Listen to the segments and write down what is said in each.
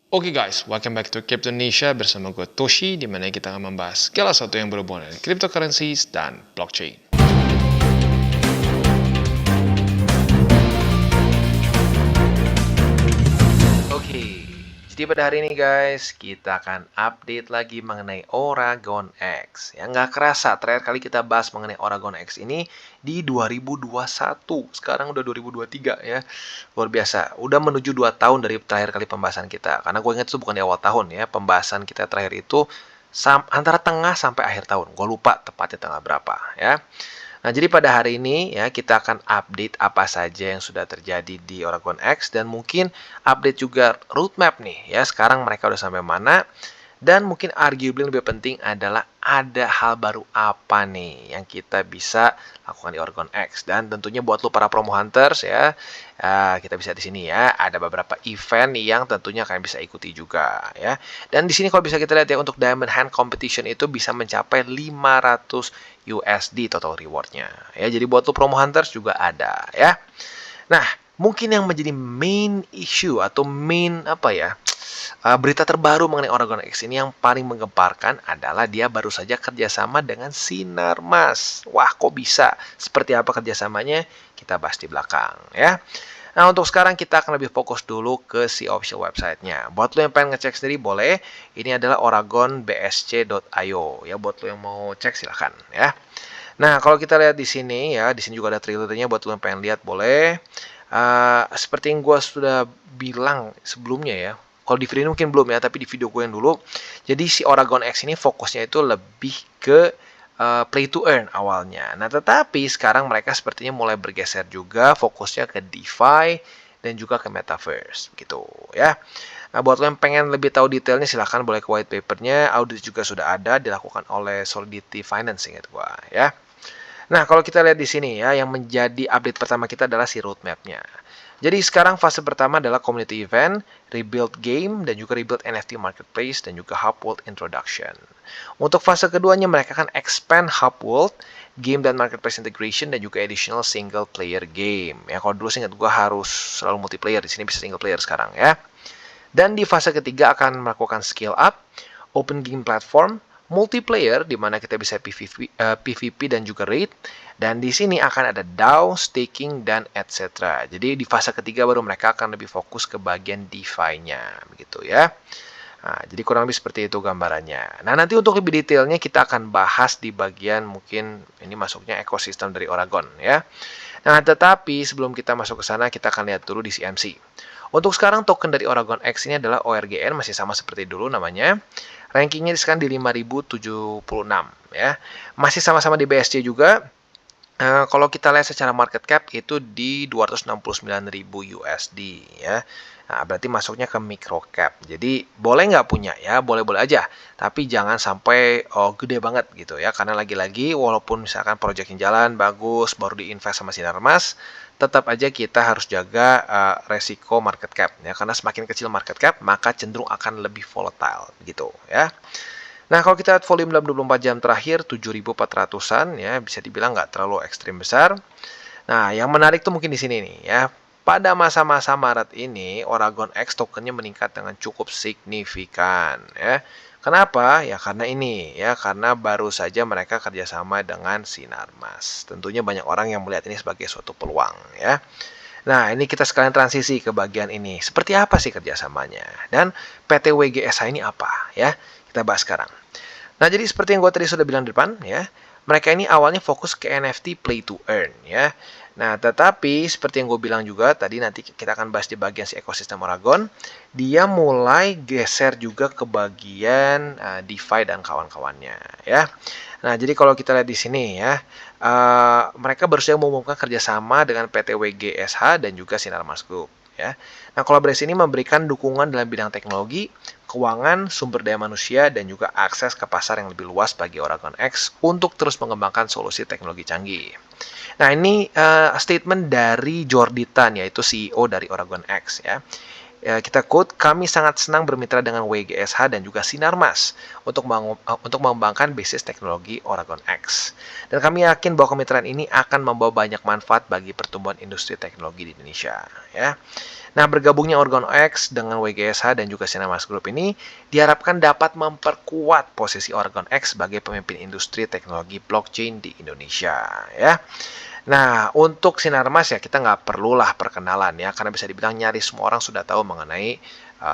Oke guys, welcome back to Crypto Indonesia bersama gue Toshi, di mana kita akan membahas segala sesuatu yang berhubungan dengan cryptocurrencies dan blockchain. Oke, jadi pada hari ini guys, kita akan update lagi mengenai Oragon X. Ya, nggak kerasa, terakhir kali kita bahas mengenai Oragon X ini di 2021. Sekarang udah 2023 ya. Luar biasa, udah menuju 2 tahun dari terakhir kali pembahasan kita. Karena gue ingat itu bukan di awal tahun ya, pembahasan kita terakhir itu antara tengah sampai akhir tahun. Gue lupa tepatnya tanggal berapa ya. Nah, jadi pada hari ini ya kita akan update apa saja yang sudah terjadi di Oragon X dan mungkin update juga roadmap nih ya. Sekarang mereka udah sampai mana? Dan mungkin arguably lebih penting adalah ada hal baru apa nih yang kita bisa lakukan di Oragon X. Dan tentunya buat lo para promo hunters ya, kita bisa di sini ya. Ada beberapa event yang tentunya kalian bisa ikuti juga ya. Dan di sini kalau bisa kita lihat ya, untuk Diamond Hand Competition itu bisa mencapai 500 USD total rewardnya ya. Jadi buat lo promo hunters juga ada ya. Nah, mungkin yang menjadi main issue atau main berita terbaru mengenai Oragon X ini yang paling menggemparkan adalah dia baru saja kerjasama dengan Sinarmas. Wah, kok bisa? Seperti apa kerjasamanya? Kita bahas di belakang ya. Nah, untuk sekarang kita akan lebih fokus dulu ke si official website-nya. Buat lo yang pengen ngecek sendiri boleh. Ini adalah oragonbsc.io ya. Buat lo yang mau cek silahkan ya. Nah, kalau kita lihat di sini ya, di sini juga ada trailernya buat lo yang pengen lihat boleh. Seperti yang gue sudah bilang sebelumnya ya, kalau di video ini mungkin belum ya, tapi di video gue yang dulu, jadi si Oragon X ini fokusnya itu lebih ke play to earn awalnya. Nah, tetapi sekarang mereka sepertinya mulai bergeser juga fokusnya ke DeFi dan juga ke Metaverse gitu ya. Nah, buat lo yang pengen lebih tahu detailnya silahkan boleh ke white papernya. Audit juga sudah ada dilakukan oleh Solidity Finance ingat gua ya. Nah, kalau kita lihat di sini ya, yang menjadi update pertama kita adalah si roadmap-nya. Jadi sekarang fase pertama adalah community event, rebuild game, dan juga rebuild NFT marketplace, dan juga Hub World introduction. Untuk fase keduanya mereka akan expand Hub World, game dan marketplace integration, dan juga additional single player game. Ya, kalau dulu sih ingat gue harus selalu multiplayer, di sini bisa single player sekarang ya. Dan di fase ketiga akan melakukan scale up, open game platform, multiplayer di mana kita bisa PVP dan juga raid. Dan di sini akan ada DAO, staking, dan etc. Jadi di fase ketiga baru mereka akan lebih fokus ke bagian DeFi-nya, begitu ya. Nah, jadi kurang lebih seperti itu gambarannya. Nah, nanti untuk lebih detailnya kita akan bahas di bagian mungkin ini masuknya ekosistem dari Oragon ya. Nah, tetapi sebelum kita masuk ke sana kita akan lihat dulu di CMC. Untuk sekarang token dari Oragon X ini adalah ORGN, masih sama seperti dulu namanya. Rankingnya sekarang di 5076 ya. Masih sama-sama di BSC juga. Kalau kita lihat secara market cap itu di 269.000 USD ya. Nah, berarti masuknya ke micro cap. Jadi boleh nggak punya ya, boleh-boleh aja. Tapi jangan sampai gede banget gitu ya. Karena lagi-lagi walaupun misalkan project yang jalan bagus, baru diinvest sama Sinarmas, tetap aja kita harus jaga resiko market cap ya. Karena semakin kecil market cap, maka cenderung akan lebih volatile gitu ya. Nah, kalau kita lihat volume dalam 24 jam terakhir 7.400-an ya, bisa dibilang nggak terlalu ekstrim besar. Nah, yang menarik tuh mungkin di sini nih ya. Pada masa-masa Maret ini, Oragon X tokennya meningkat dengan cukup signifikan ya. Kenapa? Ya karena ini ya, karena baru saja mereka kerjasama dengan Sinarmas. Tentunya banyak orang yang melihat ini sebagai suatu peluang ya. Nah, ini kita sekalian transisi ke bagian ini. Seperti apa sih kerjasamanya? Dan PT WGSH ini apa ya? Kita bahas sekarang. Nah, jadi seperti yang gue tadi sudah bilang di depan ya, mereka ini awalnya fokus ke NFT play to earn ya. Nah, tetapi seperti yang gue bilang juga tadi, nanti kita akan bahas di bagian si ekosistem Oragon, dia mulai geser juga ke bagian DeFi dan kawan-kawannya ya. Nah, jadi kalau kita lihat di sini ya, mereka baru saja mengumumkan kerjasama dengan PT WGSH dan juga Sinarmas Group ya. Nah, kolaborasi ini memberikan dukungan dalam bidang teknologi, keuangan, sumber daya manusia, dan juga akses ke pasar yang lebih luas bagi Oragon X untuk terus mengembangkan solusi teknologi canggih. Nah, ini statement dari Jordi Tan, yaitu CEO dari Oragon X ya. Ya, kita quote, "Kami sangat senang bermitra dengan WGSH dan juga Sinarmas untuk mengembangkan bisnis teknologi Oragon X. Dan kami yakin bahwa kemitraan ini akan membawa banyak manfaat bagi pertumbuhan industri teknologi di Indonesia." Ya. Nah, bergabungnya Oragon X dengan WGSH dan juga Sinarmas Group ini diharapkan dapat memperkuat posisi Oragon X sebagai pemimpin industri teknologi blockchain di Indonesia. Ya. Nah, untuk Sinarmas ya kita nggak perlulah perkenalan ya, karena bisa dibilang nyaris semua orang sudah tahu mengenai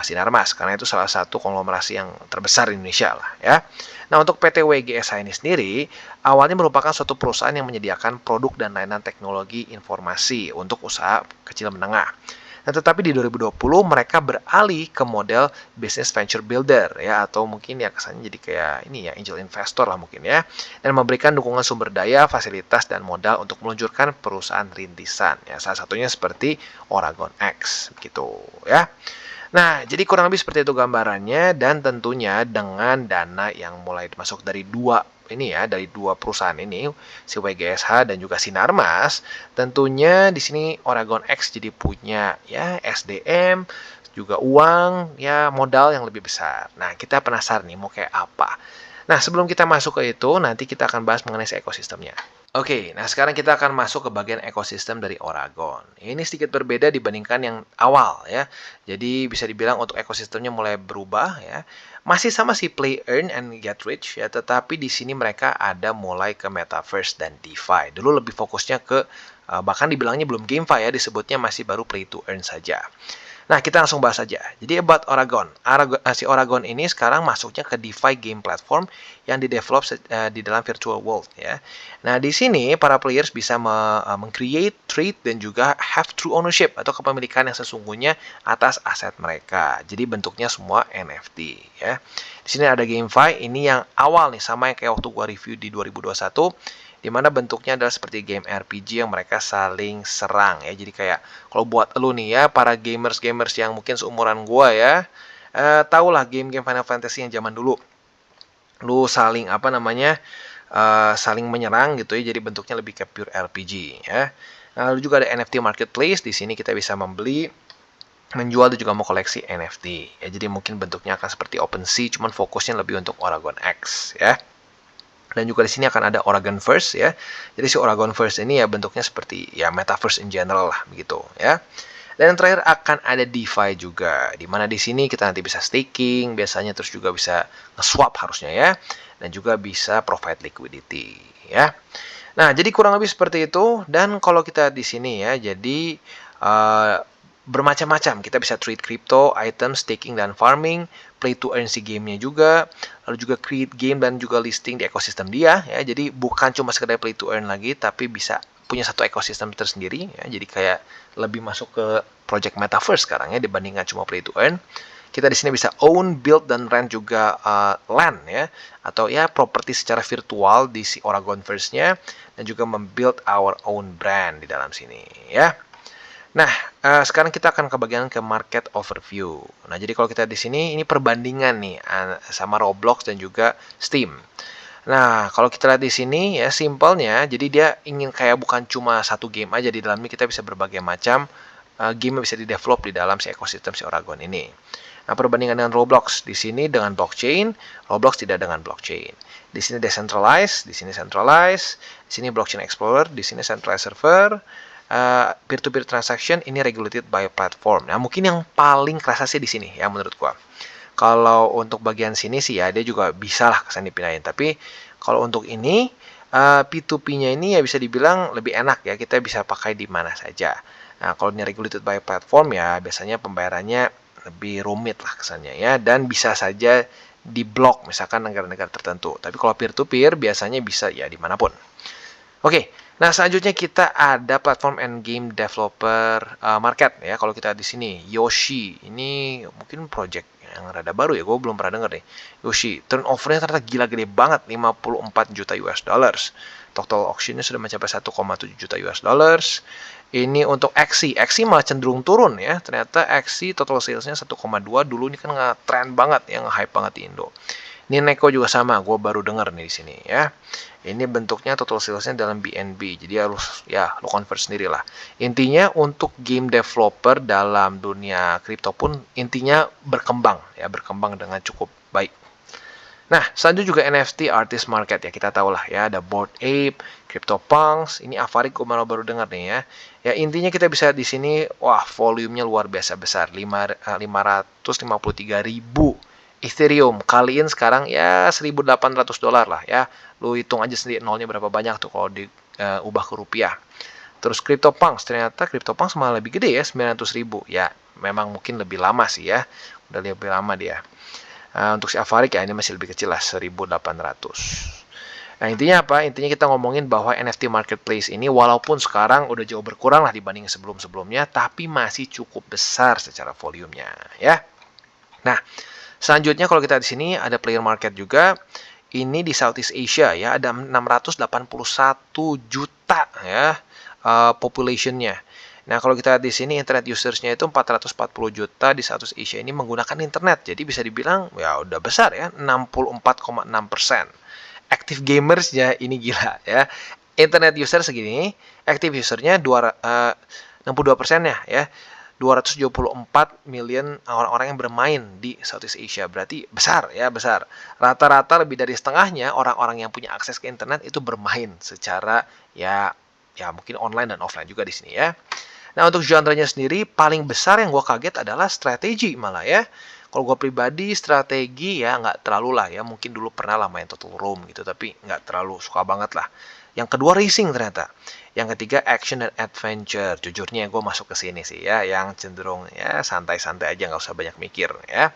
Sinarmas, karena itu salah satu konglomerasi yang terbesar di Indonesia lah ya. Nah, untuk PT WGSH ini sendiri, awalnya merupakan suatu perusahaan yang menyediakan produk dan layanan teknologi informasi untuk usaha kecil menengah. Nah, tetapi di 2020 mereka beralih ke model business venture builder ya, atau mungkin ya kesannya jadi kayak ini ya angel investor lah mungkin ya, dan memberikan dukungan sumber daya, fasilitas dan modal untuk meluncurkan perusahaan rintisan ya, salah satunya seperti Oragon X gitu ya. Nah, jadi kurang lebih seperti itu gambarannya, dan tentunya dengan dana yang mulai masuk dari dari dua perusahaan ini, si WGSH dan juga Sinarmas, tentunya di sini Oragon X jadi punya ya SDM, juga uang, ya modal yang lebih besar. Nah, kita penasaran nih mau kayak apa. Nah, sebelum kita masuk ke itu, nanti kita akan bahas mengenai si ekosistemnya. Oke, nah sekarang kita akan masuk ke bagian ekosistem dari Oragon. Ini sedikit berbeda dibandingkan yang awal ya. Jadi bisa dibilang untuk ekosistemnya mulai berubah ya. Masih sama si play, earn, and get rich ya, tetapi di sini mereka ada mulai ke metaverse dan DeFi. Dulu lebih fokusnya ke bahkan dibilangnya belum GameFi ya, disebutnya masih baru play to earn saja. Nah, kita langsung bahas aja. Jadi about Oragon. Si Oragon ini sekarang masuknya ke DeFi game platform yang didevelop di dalam virtual world ya. Nah, di sini para players bisa meng-create, trade, dan juga have true ownership atau kepemilikan yang sesungguhnya atas aset mereka. Jadi bentuknya semua NFT ya. Di sini ada GameFi, ini yang awal nih, sama yang kayak waktu gua review di 2021, di mana bentuknya adalah seperti game RPG yang mereka saling serang ya. Jadi kayak kalau buat lu nih ya, para gamers-gamers yang mungkin seumuran gua ya, tahulah game-game Final Fantasy yang zaman dulu. Lu saling saling menyerang gitu ya. Jadi bentuknya lebih ke pure RPG ya. Lalu juga ada NFT marketplace. Di sini kita bisa membeli, menjual, dan juga mau koleksi NFT. Ya, jadi mungkin bentuknya akan seperti OpenSea, cuman fokusnya lebih untuk Oragon X ya. Dan juga di sini akan ada Oragonverse ya. Jadi si Oragonverse ini ya bentuknya seperti ya metaverse in general lah begitu ya. Dan yang terakhir akan ada DeFi juga, di mana di sini kita nanti bisa staking biasanya, terus juga bisa nge-swap harusnya ya, dan juga bisa provide liquidity ya. Nah, jadi kurang lebih seperti itu. Dan kalau kita di sini ya, jadi bermacam-macam. Kita bisa trade crypto, item, staking, dan farming, play to earn si gamenya juga, lalu juga create game dan juga listing di ekosistem dia ya. Jadi bukan cuma sekedar play to earn lagi, tapi bisa punya satu ekosistem tersendiri ya. Jadi kayak lebih masuk ke project metaverse sekarang ya, dibandingkan cuma play to earn. Kita di sini bisa own, build, dan rent juga land ya, atau ya properti secara virtual di si Oragonverse-nya, dan juga membuild our own brand di dalam sini ya. Nah, sekarang kita akan ke bagian ke market overview. Nah, jadi kalau kita di sini, ini perbandingan nih sama Roblox dan juga Steam. Nah, kalau kita lihat di sini ya simpelnya, jadi dia ingin kayak bukan cuma satu game aja, di dalamnya kita bisa berbagai macam game yang bisa di-develop di dalam si ekosistem si Oragon ini. Nah, perbandingan dengan Roblox, di sini dengan blockchain, Roblox tidak dengan blockchain. Di sini decentralized, di sini centralized, di sini blockchain explorer, di sini centralized server, peer-to-peer transaction, ini regulated by platform. Nah, mungkin yang paling kerasa sih di sini ya menurut gua. Kalau untuk bagian sini sih ya dia juga bisa lah kesan dipindahin. Tapi kalau untuk ini P2P-nya ini ya bisa dibilang lebih enak ya. Kita bisa pakai di mana saja. Nah, kalau ini regulated by platform ya biasanya pembayarannya lebih rumit lah kesannya ya. Dan bisa saja diblok misalkan negara-negara tertentu. Tapi kalau peer-to-peer biasanya bisa ya dimanapun. Oke, nah selanjutnya kita ada platform and game developer market ya. Kalau kita di sini Yoshi, ini mungkin project yang rada baru ya, gue belum pernah denger nih. Yoshi, turnovernya ternyata gila gede banget, 54 juta US dollars. Total auctionnya sudah mencapai 1,7 juta US dollars. Ini untuk Axie malah cenderung turun ya. Ternyata Axie total salesnya 1,2, dulu ini kan nge-trend banget ya, nge-hype banget di Indo. Ini Neko juga sama, gue baru denger nih di sini ya. Ini bentuknya total salesnya dalam BNB, jadi harus ya lo convert sendiri lah. Intinya untuk game developer dalam dunia kripto pun intinya berkembang ya, berkembang dengan cukup baik. Nah, selanjutnya juga NFT artist market ya, kita tahu lah ya, ada Bored Ape, CryptoPunks, ini Avarik gue malah baru dengar nih ya. Ya intinya kita bisa di sini, wah volumenya luar biasa besar, 553.000 Ethereum. Kaliin sekarang ya $1.800 lah ya. Lu hitung aja sendiri nolnya berapa banyak tuh kalau diubah ke rupiah. Terus CryptoPunks, ternyata CryptoPunks malah lebih gede ya, 900.000. Ya, memang mungkin lebih lama sih ya. Udah lebih lama dia. Untuk si Avarik ya ini masih lebih kecil lah, 1.800. Nah intinya apa? Intinya kita ngomongin bahwa NFT marketplace ini walaupun sekarang udah jauh berkurang lah dibanding sebelum-sebelumnya, tapi masih cukup besar secara volumenya ya. Nah, selanjutnya kalau kita di sini ada player market juga. Ini di Southeast Asia ya, ada 681 juta ya populationnya. Nah, kalau kita di sini internet usersnya itu 440 juta di Southeast Asia ini menggunakan internet. Jadi bisa dibilang ya udah besar ya, 64,6%. Active gamersnya ini gila ya. Internet user segini, active usernya 62%-nya ya. 274 million orang-orang yang bermain di Southeast Asia. Berarti besar ya, besar. Rata-rata lebih dari setengahnya orang-orang yang punya akses ke internet itu bermain secara ya mungkin online dan offline juga di sini ya. Nah, untuk genre-nya sendiri paling besar yang gue kaget adalah strategi malah ya. Kalau gue pribadi strategi ya nggak terlalu lah ya. Mungkin dulu pernah lah main Total Room gitu, tapi nggak terlalu suka banget lah. Yang kedua racing ternyata. Yang ketiga action dan adventure. Jujurnya gue masuk ke sini sih ya, yang cenderung ya santai-santai aja, nggak usah banyak mikir ya.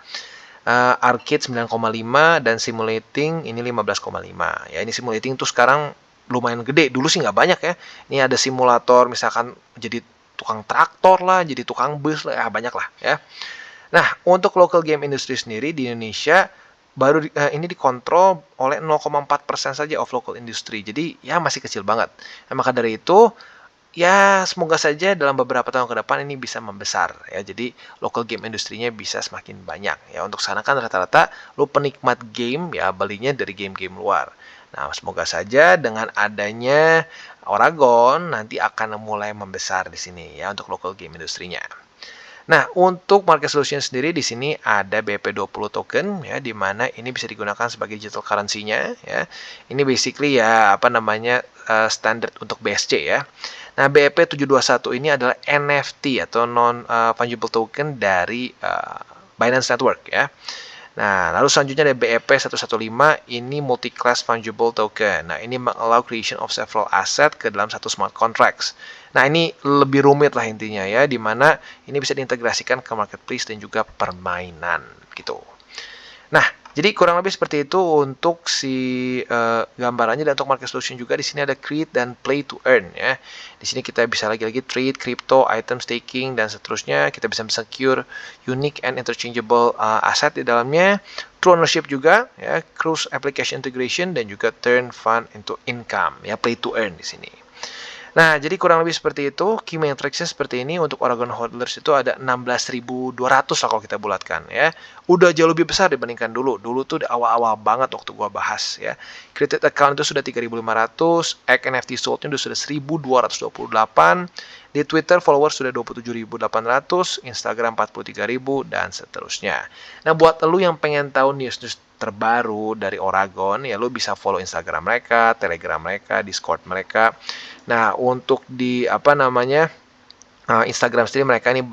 Arcade 9,5 dan simulating ini 15,5. Ya ini simulating tuh sekarang lumayan gede. Dulu sih nggak banyak ya. Ini ada simulator misalkan jadi tukang traktor lah, jadi tukang bus lah, ya banyak lah ya. Nah, untuk local game industry sendiri di Indonesia baru ini dikontrol oleh 0,4% saja of local industry. Jadi ya masih kecil banget. Nah, maka dari itu ya semoga saja dalam beberapa tahun ke depan ini bisa membesar ya. Jadi local game industrinya bisa semakin banyak ya. Untuk sana kan rata-rata lo penikmat game ya belinya dari game-game luar. Nah, semoga saja dengan adanya Oragon nanti akan mulai membesar di sini ya untuk local game industrinya. Nah, untuk market solution sendiri di sini ada BEP20 token ya, di mana ini bisa digunakan sebagai digital currency-nya ya. Ini basically ya apa namanya standar untuk BSC ya. Nah, BEP721 ini adalah NFT atau non fungible token dari Binance Network ya. Nah, lalu selanjutnya ada BEP115, ini multi-class fungible token. Nah, ini mengallow creation of several asset ke dalam satu smart contracts. Nah, ini lebih rumit lah intinya ya, di mana ini bisa diintegrasikan ke marketplace dan juga permainan gitu. Nah, jadi kurang lebih seperti itu untuk si gambarannya, dan untuk market solution juga di sini ada create dan play to earn ya. Di sini kita bisa lagi-lagi trade, crypto, item staking dan seterusnya. Kita bisa secure unique and interchangeable aset di dalamnya. True ownership juga ya, cross application integration dan juga turn fund into income ya, play to earn di sini. Nah, jadi kurang lebih seperti itu. Key matrixnya seperti ini. Untuk Oragon Hodlers itu ada 16.200 lah kalau kita bulatkan ya. Udah jauh lebih besar dibandingkan dulu. Dulu tuh awal-awal banget waktu gua bahas ya. Created account itu sudah 3.500, NFT sold-nya sudah 1.228. Di Twitter followers sudah 27.800, Instagram 43.000 dan seterusnya. Nah, buat lu yang pengen tahu news-news terbaru dari Oragon ya, lu bisa follow Instagram mereka, Telegram mereka, Discord mereka. Nah, untuk di apa namanya Instagram sendiri mereka ini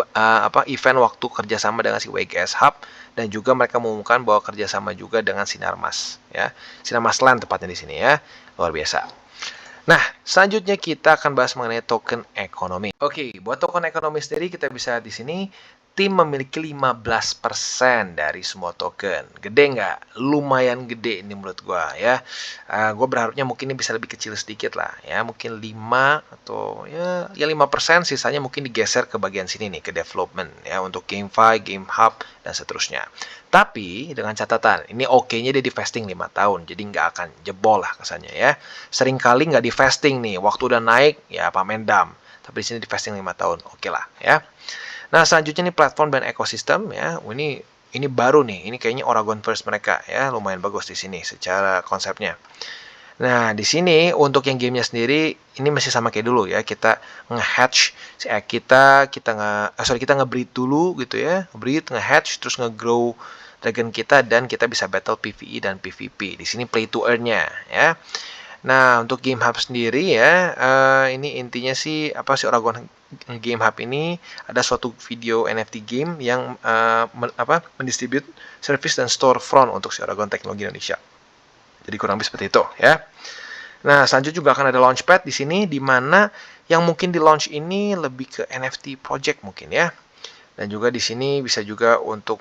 event waktu kerjasama dengan si WGS Hub, dan juga mereka mengumumkan bahwa kerjasama juga dengan Sinarmas ya, Sinarmas Land tepatnya di sini ya, luar biasa. Nah, selanjutnya kita akan bahas mengenai token ekonomi. Oke, buat token ekonomi sendiri kita bisa di sini tim memiliki 15% dari semua token. Gede nggak? Lumayan gede ini menurut gua ya. Gua berharapnya mungkin ini bisa lebih kecil sedikit lah ya, mungkin 5 atau ya 5%, sisanya mungkin digeser ke bagian sini nih, ke development ya, untuk GameFi, Game Hub dan seterusnya. Tapi dengan catatan, ini oke-nya dia di vesting 5 tahun, jadi nggak akan jebol lah kesannya ya. Sering kali nggak di vesting nih, waktu udah naik ya pamen dam. Tapi di sini di vesting 5 tahun, oke lah ya. Nah, selanjutnya nih platform dan ekosistem ya. Ini ini baru nih, ini kayaknya Oragon First mereka ya, lumayan bagus di sini secara konsepnya. Nah, di sini untuk yang gamenya sendiri ini masih sama kayak dulu ya. Kita nge-hatch kita nge-breed dulu gitu ya. Breed, nge-hatch, terus nge-grow dragon kita dan kita bisa battle PvE dan PvP. Di sini play to earn-nya ya. Nah, untuk Game Hub sendiri ya, ini intinya sih apa sih Oragon Game Hub ini ada suatu video NFT game yang mendistribute service dan storefront untuk si Oragon Teknologi Indonesia. Jadi kurang lebih seperti itu ya. Nah, selanjutnya juga akan ada launchpad di sini di mana yang mungkin di launch ini lebih ke NFT project mungkin ya. Dan juga di sini bisa juga untuk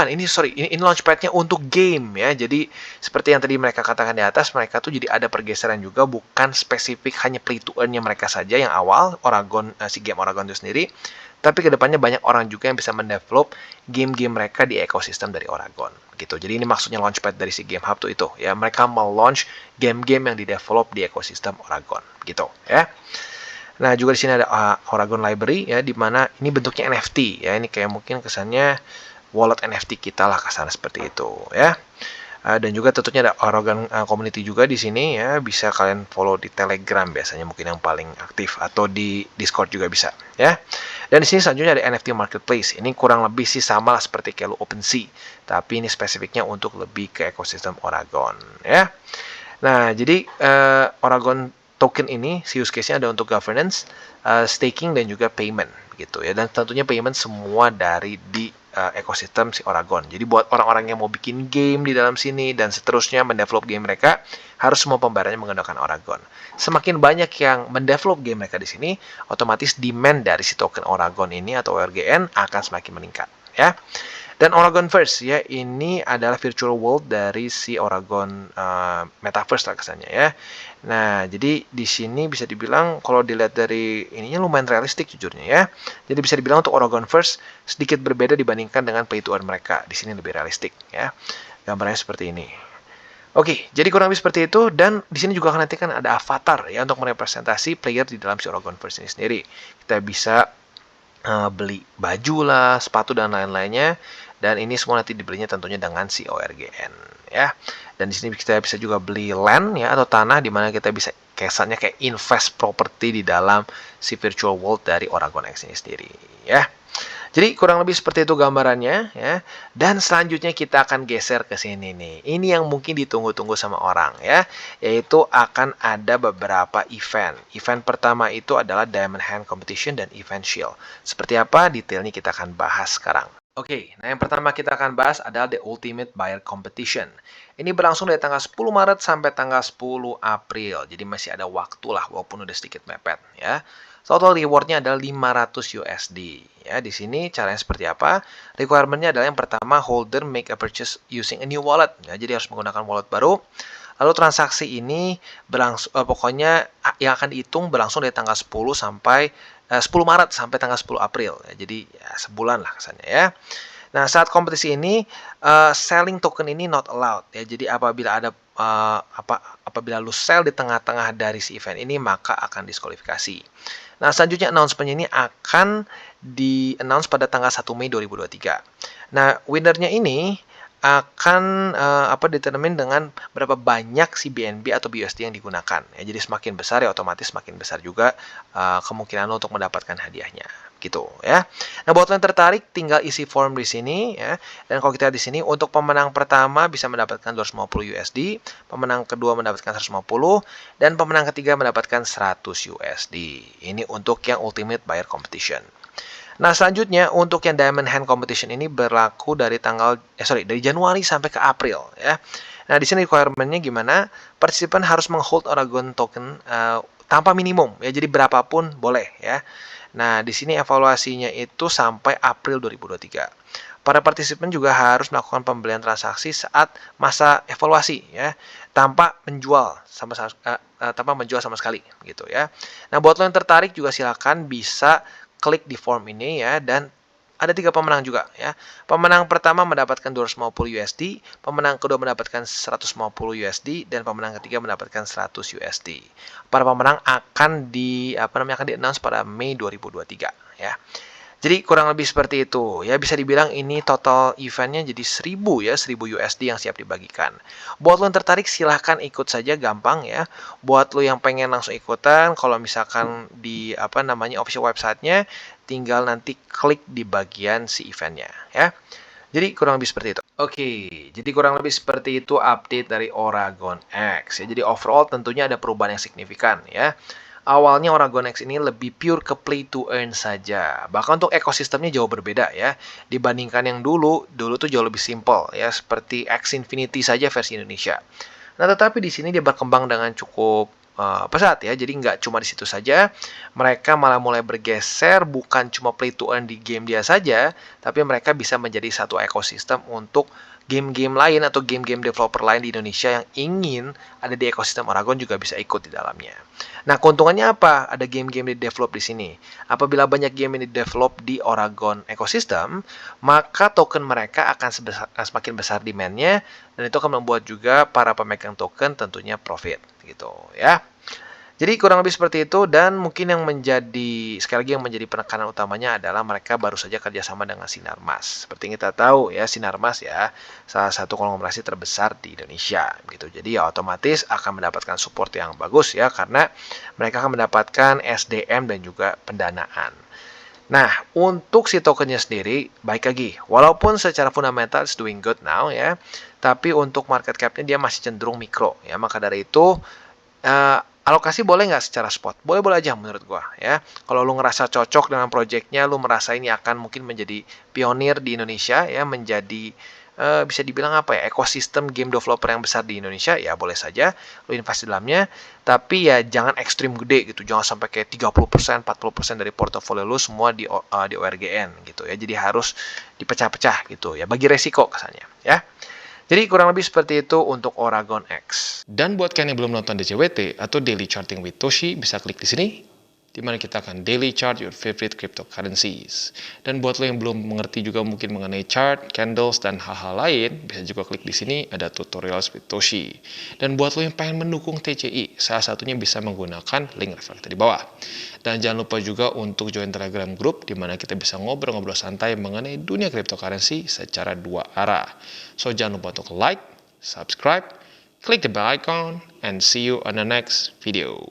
ini launchpadnya untuk game ya. Jadi seperti yang tadi mereka katakan di atas, mereka tuh jadi ada pergeseran juga, bukan spesifik hanya play to earn-nya mereka saja yang awal si game Oragon itu sendiri, tapi kedepannya banyak orang juga yang bisa mendevelop game-game mereka di ekosistem dari Oragon gitu. Jadi ini maksudnya launchpad dari si Game Hub tuh itu ya, mereka mau launch game-game yang didevelop di ekosistem Oragon gitu ya. Nah, juga di sini ada Oragon Library ya, di mana ini bentuknya NFT ya. Ini kayak mungkin kesannya wallet NFT kita lah, kesannya seperti itu ya. Dan juga tentunya ada Oragon Community juga di sini ya. Bisa kalian follow di Telegram biasanya mungkin yang paling aktif, atau di Discord juga bisa ya. Dan di sini selanjutnya ada NFT Marketplace. Ini kurang lebih sih sama lah seperti kayak OpenSea, tapi ini spesifiknya untuk lebih ke ekosistem Oragon ya. Nah, jadi Oragon token ini, si use case-nya ada untuk governance, staking, dan juga payment gitu ya. Dan tentunya payment semua dari di ekosistem si Oragon. Jadi buat orang-orang yang mau bikin game di dalam sini dan seterusnya mendevelop game mereka, harus semua pembayarannya menggunakan Oragon. Semakin banyak yang mendevelop game mereka di sini, otomatis demand dari si token Oragon ini atau ORGN akan semakin meningkat ya. Dan Oragon First ya, ini adalah virtual world dari si Oragon Metaverse lah kesannya ya. Nah, jadi di sini bisa dibilang kalau dilihat dari ininya lumayan realistik jujurnya ya. Jadi bisa dibilang untuk Oragon First sedikit berbeda dibandingkan dengan play to earn mereka. Di sini lebih realistik ya. Gambarnya seperti ini. Oke, jadi kurang lebih seperti itu, dan di sini juga akan nanti kan ada avatar ya untuk merepresentasi player di dalam si Oragon First ini sendiri. Kita bisa beli baju lah, sepatu dan lain-lainnya, dan ini semua nanti dibelinya tentunya dengan si ORGN ya. Dan di sini kita bisa juga beli land ya, atau tanah, di mana kita bisa kesannya kayak invest properti di dalam si virtual world dari Oragon X ini sendiri ya. Jadi kurang lebih seperti itu gambarannya ya. Dan selanjutnya kita akan geser ke sini nih. Ini yang mungkin ditunggu-tunggu sama orang ya, yaitu akan ada beberapa event. Event pertama itu adalah Diamond Hand Competition dan Event Shield. Seperti apa detailnya kita akan bahas sekarang. Oke, nah yang pertama kita akan bahas adalah The Ultimate Buyer Competition. Ini berlangsung dari tanggal 10 Maret sampai tanggal 10 April. Jadi masih ada waktu lah, walaupun udah sedikit mepet ya. Total rewardnya adalah 500 USD. Ya, di sini caranya seperti apa? Requirement-nya adalah yang pertama, holder make a purchase using a new wallet. Ya, jadi harus menggunakan wallet baru. Lalu transaksi ini pokoknya yang akan dihitung berlangsung dari tanggal 10 sampai 10 Maret sampai tanggal 10 April. Ya, jadi ya, sebulan lah kesannya ya. Nah, saat kompetisi ini selling token ini not allowed ya. Jadi apabila ada apabila lu sell di tengah-tengah dari si event ini, maka akan diskualifikasi. Nah, selanjutnya announcement ini akan di-announce pada tanggal 1 Mei 2023. Nah, winnernya ini akan determine dengan berapa banyak si BNB atau BUSD yang digunakan. Ya, jadi semakin besar ya otomatis semakin besar juga kemungkinan lo untuk mendapatkan hadiahnya. Gitu ya. Nah, buat yang tertarik tinggal isi form di sini ya. Dan kalau kita lihat di sini untuk pemenang pertama bisa mendapatkan 250 USD, pemenang kedua mendapatkan 150, dan pemenang ketiga mendapatkan 100 USD. Ini untuk yang Ultimate Buyer Competition. Nah, selanjutnya untuk yang Diamond Hand Competition ini berlaku dari dari Januari sampai ke April ya. Nah, di sini requirement-nya gimana? Partisipan harus menghold Oragon token tanpa minimum ya. Jadi berapapun boleh ya. Nah, di sini evaluasinya itu sampai April 2023. Para partisipan juga harus melakukan pembelian transaksi saat masa evaluasi ya, tanpa menjual sama sekali gitu ya. Nah, buat lo yang tertarik juga silakan bisa klik di form ini ya, dan ada 3 pemenang juga ya. Pemenang pertama mendapatkan 250 USD, pemenang kedua mendapatkan 150 USD, dan pemenang ketiga mendapatkan 100 USD. Para pemenang akan di-announce pada Mei 2023 ya. Jadi kurang lebih seperti itu. Ya bisa dibilang ini total eventnya jadi 1000 ya, 1000 USD yang siap dibagikan. Buat lo yang tertarik silahkan ikut saja, gampang ya. Buat lo yang pengen langsung ikutan, kalau misalkan di apa namanya official websitenya, tinggal nanti klik di bagian si eventnya ya. Jadi kurang lebih seperti itu. Oke, jadi kurang lebih seperti itu update dari Oragon X ya. Jadi overall tentunya ada perubahan yang signifikan ya. Awalnya Oragon X ini lebih pure ke play to earn saja. Bahkan untuk ekosistemnya jauh berbeda ya. Dibandingkan yang dulu tuh jauh lebih simple ya, seperti X Infinity saja versi Indonesia. Nah, tetapi di sini dia berkembang dengan cukup pesat ya. Jadi nggak cuma di situ saja, mereka malah mulai bergeser bukan cuma play to earn di game dia saja, tapi mereka bisa menjadi satu ekosistem untuk game-game lain atau game-game developer lain di Indonesia yang ingin ada di ekosistem Oragon juga bisa ikut di dalamnya. Nah, keuntungannya apa? Ada game-game di develop di sini. Apabila banyak game yang di develop di Oragon ekosistem, maka token mereka akan semakin besar demand-nya, dan itu akan membuat juga para pemegang token tentunya profit gitu ya. Jadi kurang lebih seperti itu, dan mungkin yang menjadi sekali lagi yang menjadi penekanan utamanya adalah mereka baru saja kerjasama dengan Sinarmas. Seperti yang kita tahu ya, Sinarmas ya salah satu konglomerasi terbesar di Indonesia gitu. Jadi ya otomatis akan mendapatkan support yang bagus ya, karena mereka akan mendapatkan SDM dan juga pendanaan. Nah, untuk si tokennya sendiri, baik lagi, walaupun secara fundamental it's doing good now ya, tapi untuk market cap-nya dia masih cenderung mikro ya. Maka dari itu, alokasi boleh nggak secara spot? Boleh-boleh aja menurut gua ya. Kalau lu ngerasa cocok dengan projectnya, lu merasa ini akan mungkin menjadi pionir di Indonesia ya, menjadi bisa dibilang apa ya, ekosistem game developer yang besar di Indonesia, ya boleh saja lu invest di dalamnya. Tapi ya jangan ekstrim gede gitu, jangan sampai kayak 30%, 40% dari portofolio lu semua di ORGN gitu ya. Jadi harus dipecah-pecah gitu ya, bagi resiko kesannya ya. Jadi kurang lebih seperti itu untuk Oragon X. Dan buat kalian yang belum nonton DCWT atau Daily Charting with Toshi, bisa klik di sini, di mana kita akan daily chart your favorite cryptocurrencies. Dan buat lo yang belum mengerti juga mungkin mengenai chart, candles, dan hal-hal lain, bisa juga klik di sini, ada tutorials with Toshi. Dan buat lo yang pengen mendukung TCI, salah satunya bisa menggunakan link reflektor di bawah. Dan jangan lupa juga untuk join Telegram group, di mana kita bisa ngobrol-ngobrol santai mengenai dunia cryptocurrency secara dua arah. So jangan lupa untuk like, subscribe, click the bell icon, and see you on the next video.